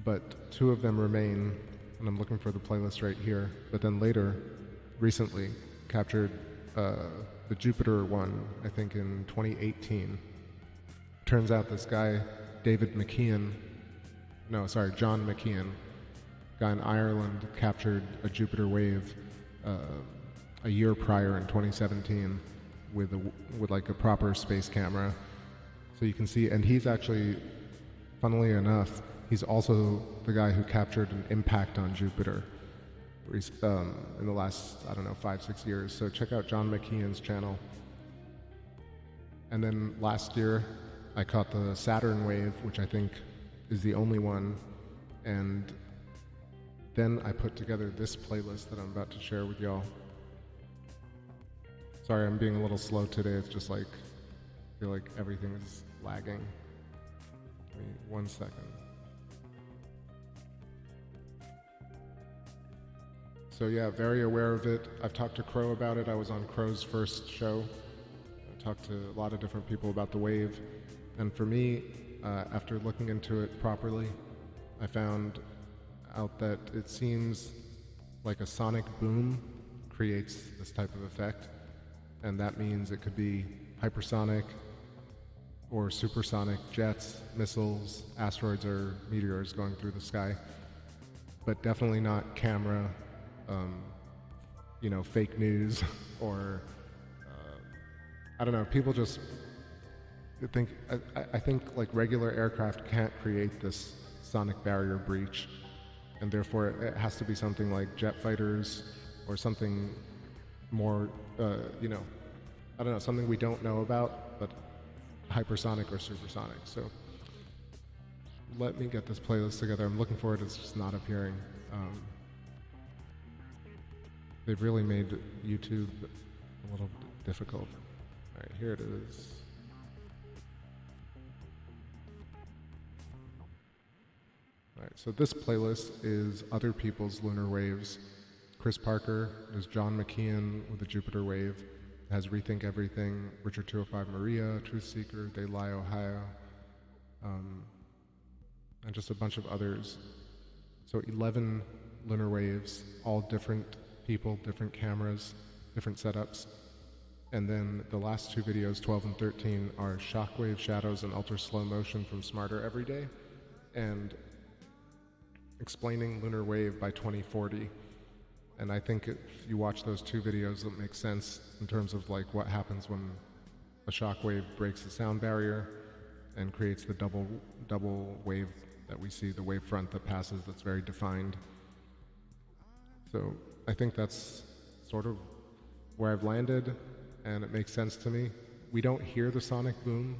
But 2 of them remain, and I'm looking for the playlist right here. But then later, recently, captured the Jupiter one, I think in 2018. Turns out this guy, John McKeon, guy in Ireland, captured a Jupiter wave a year prior in 2017 with like a proper space camera. So you can see, and he's actually, funnily enough, he's also the guy who captured an impact on Jupiter in the last, I don't know, 5-6 years. So check out John McKeon's channel. And then last year, I caught the Saturn wave, which I think is the only one. And then I put together this playlist that I'm about to share with y'all. Sorry, I'm being a little slow today. It's just like, I feel like everything is lagging. Give me 1 second. So yeah, very aware of it. I've talked to Crow about it. I was on Crow's first show. I talked to a lot of different people about the wave. And for me, after looking into it properly, I found out that it seems like a sonic boom creates this type of effect. And that means it could be hypersonic or supersonic jets, missiles, asteroids, or meteors going through the sky. But definitely not camera, fake news, or I don't know. People just think. I think like regular aircraft can't create this sonic barrier breach, and therefore it has to be something like jet fighters or something more, I don't know, something we don't know about, but hypersonic or supersonic. So let me get this playlist together. I'm looking for it. It's just not appearing. They've really made YouTube a little difficult. All right, here it is. All right, so this playlist is other people's lunar waves. Chris Parker is John McKeon with the Jupiter wave. It has Rethink Everything, Richard 205 Maria, Truth Seeker, They Lie, Ohio, and just a bunch of others. So 11 lunar waves, all different people, different cameras, different setups. And then the last two videos, 12 and 13, are shockwave shadows and ultra slow motion from Smarter Every Day, and explaining lunar wave by 2040. And I think if you watch those two videos, it makes sense in terms of like what happens when a shockwave breaks the sound barrier and creates the double wave that we see, the wavefront that passes that's very defined. So I think that's sort of where I've landed, and it makes sense to me. We don't hear the sonic boom.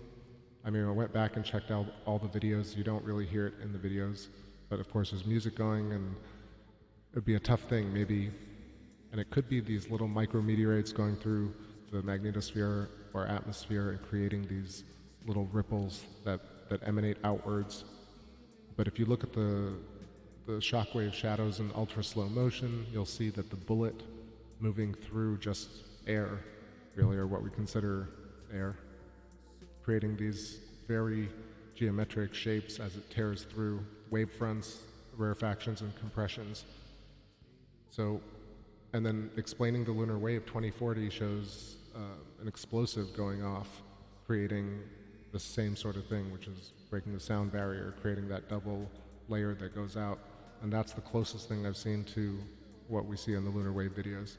I mean, I went back and checked out all the videos. You don't really hear it in the videos, but of course there's music going, and it'd be a tough thing maybe, and it could be these little micrometeorites going through the magnetosphere or atmosphere and creating these little ripples that emanate outwards. But if you look at the shockwave shadows in ultra slow motion, you'll see that the bullet moving through just air, really, or what we consider air, creating these very geometric shapes as it tears through wavefronts, rarefactions, and compressions. So, and then explaining the lunar wave 2040 shows an explosive going off, creating the same sort of thing, which is breaking the sound barrier, creating that double layer that goes out. And that's the closest thing I've seen to what we see in the lunar wave videos.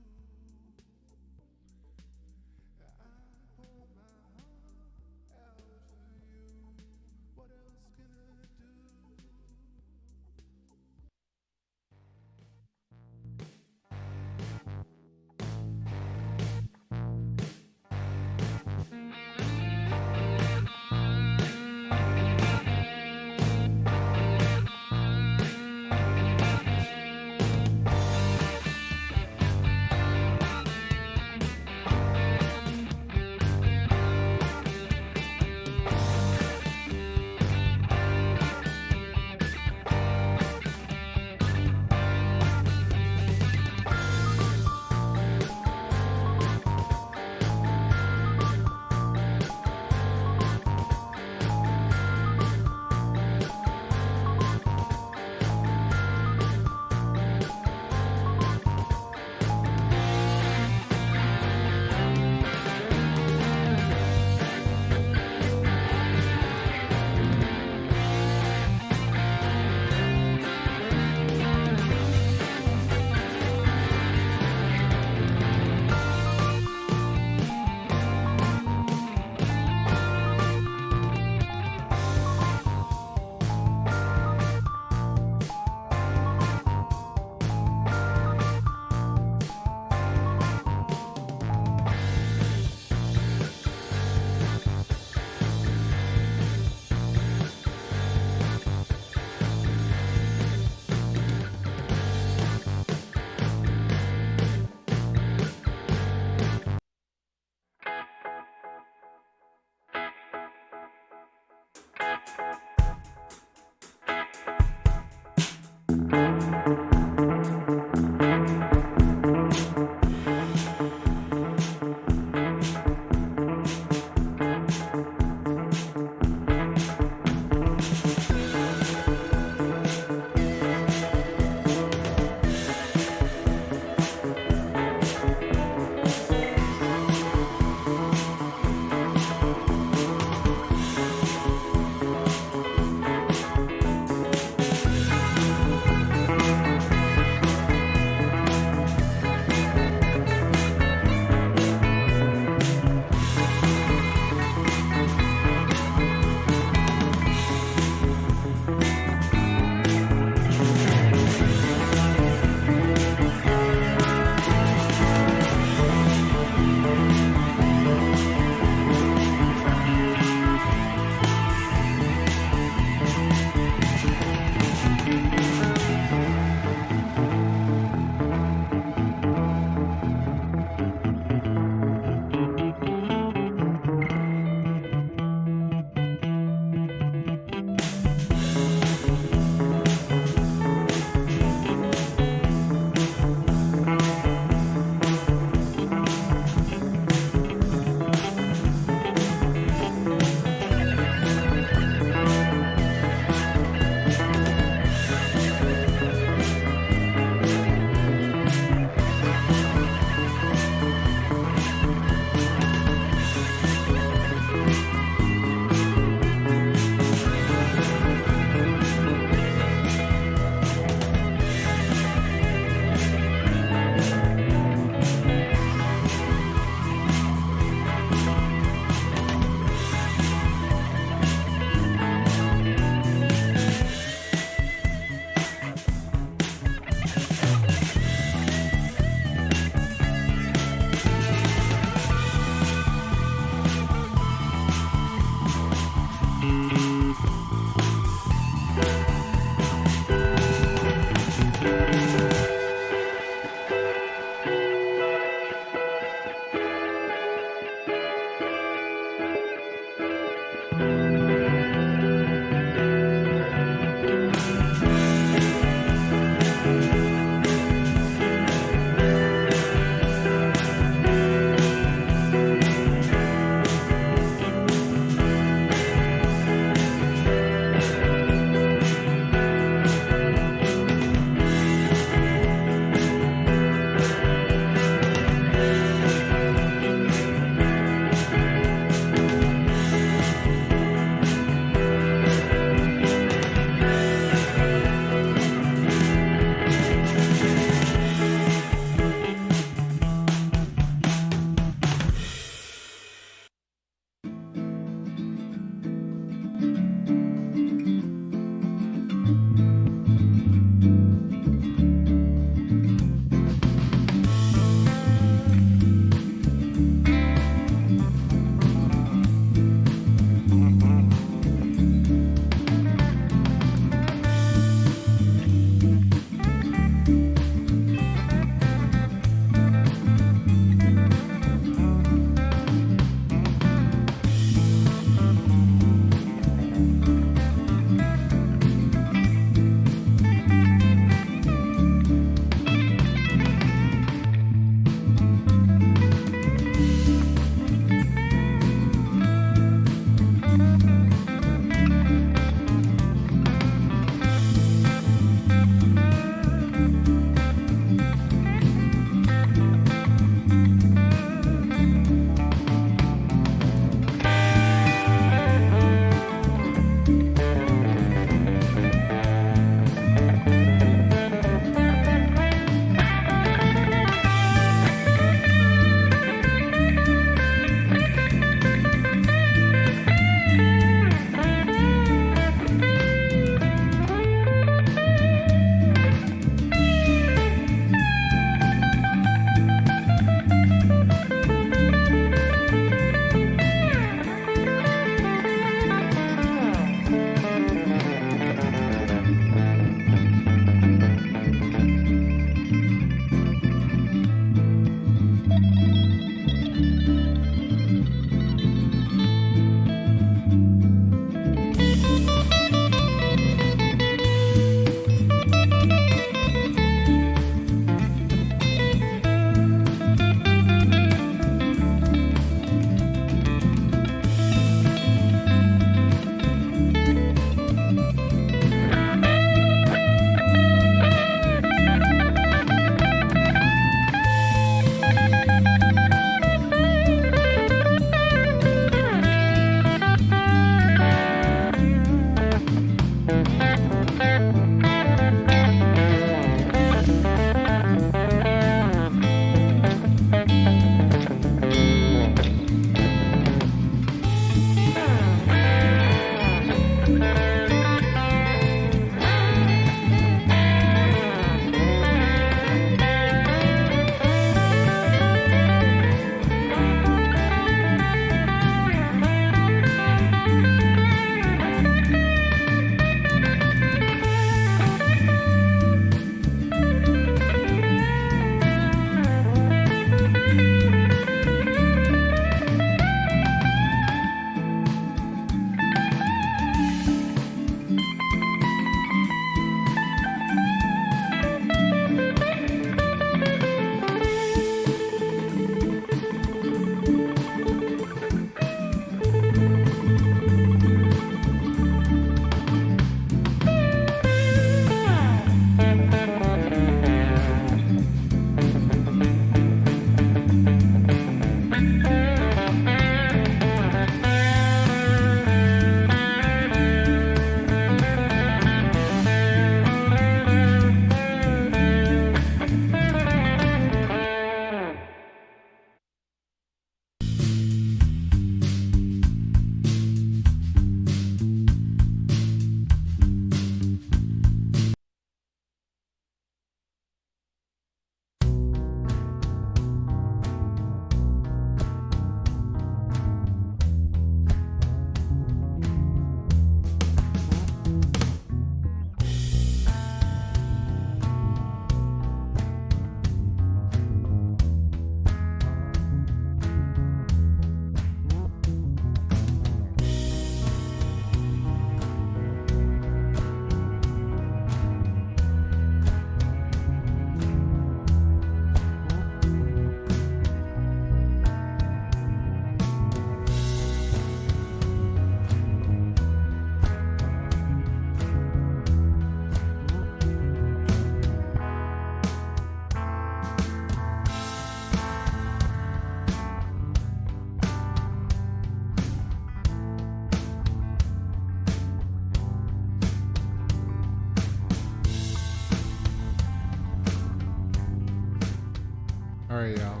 Alright, y'all.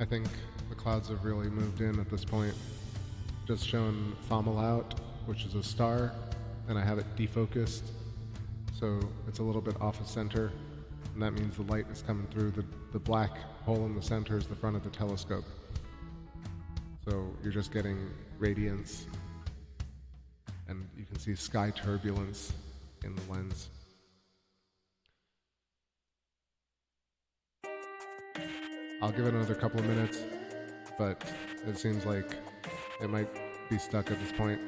I think the clouds have really moved in at this point. Just showing Fomal out, which is a star, and I have it defocused, so it's a little bit off of center, and that means the light is coming through. The black hole in the center is the front of the telescope. So you're just getting radiance, and you can see sky turbulence in the lens. I'll give it another couple of minutes, but it seems like it might be stuck at this point.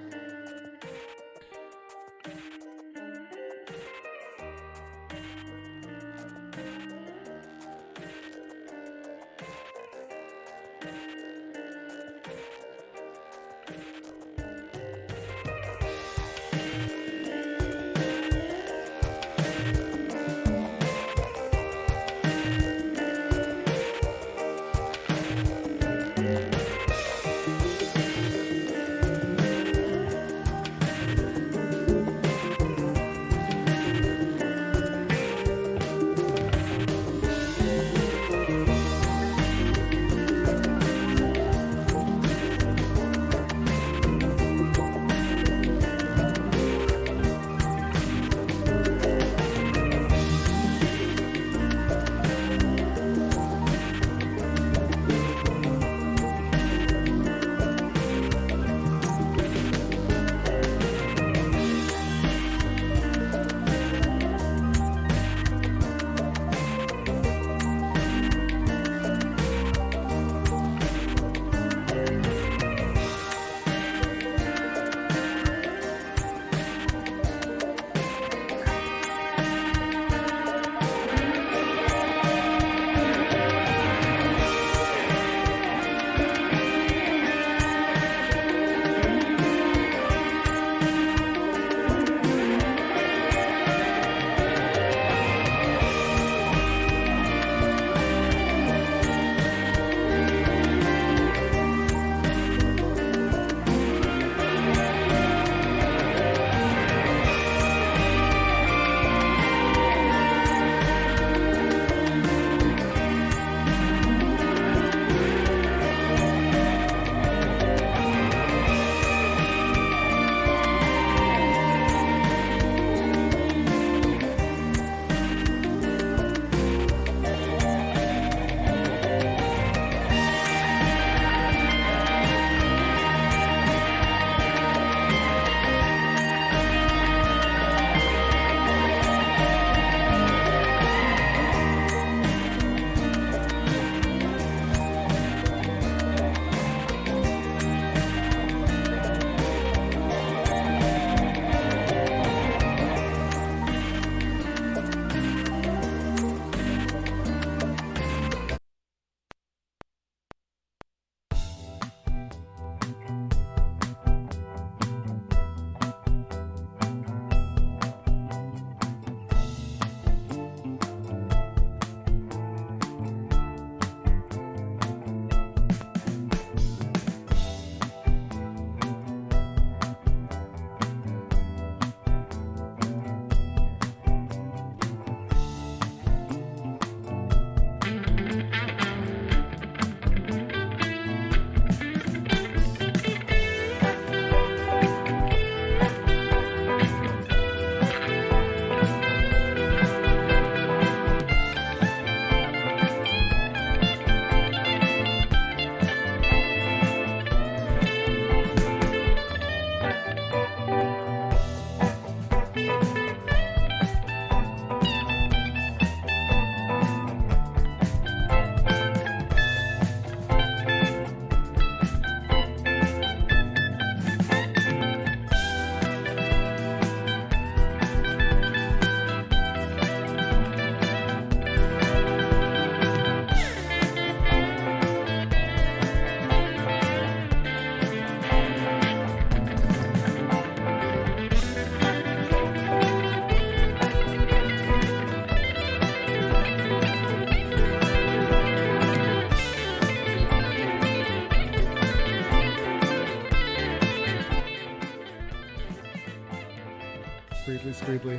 Screedly.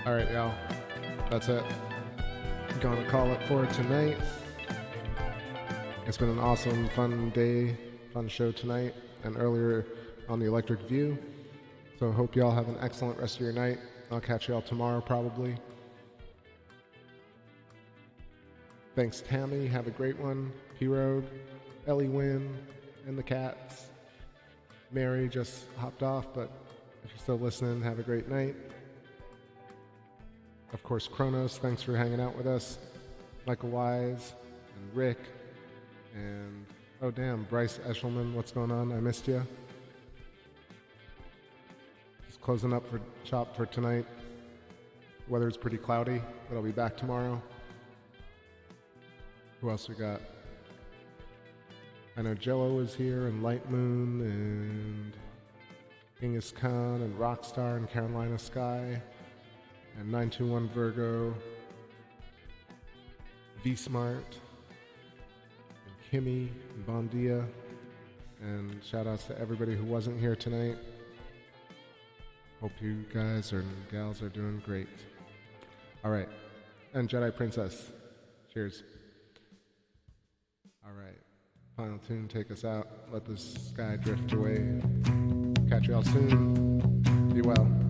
Alright, y'all. That's it. gonna call it for tonight. It's been an awesome, fun day, fun show tonight and earlier on the Electric View. So hope y'all have an excellent rest of your night. I'll catch y'all tomorrow probably. Thanks Tammy, have a great one. P-Road, Ellie Wynn, and the cats. Mary just hopped off, but if you're still listening, have a great night. Of course, Kronos, thanks for hanging out with us. Michael Wise, and Rick, and oh damn, Bryce Eshelman, what's going on? I missed you. Just closing up for shop for tonight. Weather's pretty cloudy, but I'll be back tomorrow. Who else we got? I know Jello is here, and Light Moon, and Genghis Khan, and Rockstar, and Carolina Sky, and 921 Virgo, V-Smart, and Kimmy, and Bondia, and shout outs to everybody who wasn't here tonight. Hope you guys and gals are doing great. All right, and Jedi Princess, cheers. All right, final tune, take us out. Let the sky drift away. Catch y'all soon. Be well.